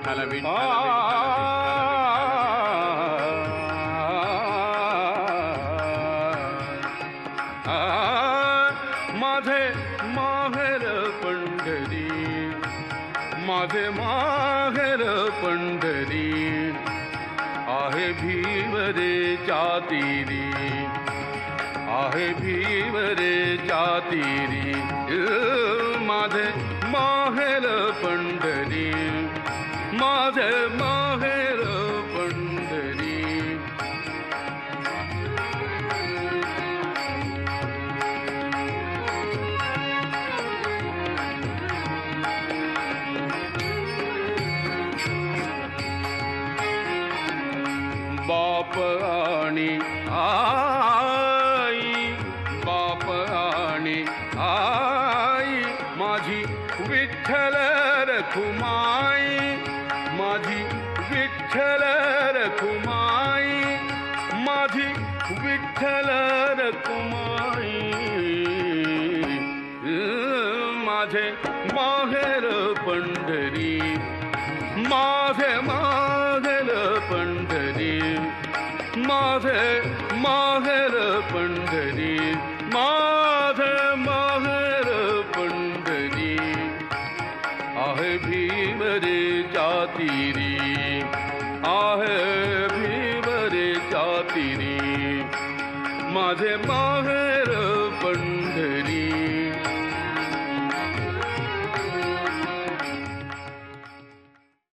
विठ्ठल विठ्ठल माझे माहेर पंढरी, माझे माहेर पंढरी, आहे भीवरेच्या तीरी, आहे भीवरेच्या तीरी, माझे माहेर पंढरी, माझे माहेर पंढरी. बाप आणि आई, बाप आणि आई, माझी विठ्ठल रखुमाई, माझी विठ्ठल रखुमाई, माझी विठ्ठल रखुमाई, माझे माहेर पंढरी, माझे माहेर पंढरी, माझे माहेर पंढरी, माझे माहेर पंढरी, आहे भीवरेच्या तीरी, आहे भीवरेच्या तीरी, माझे माहेर पंढरी.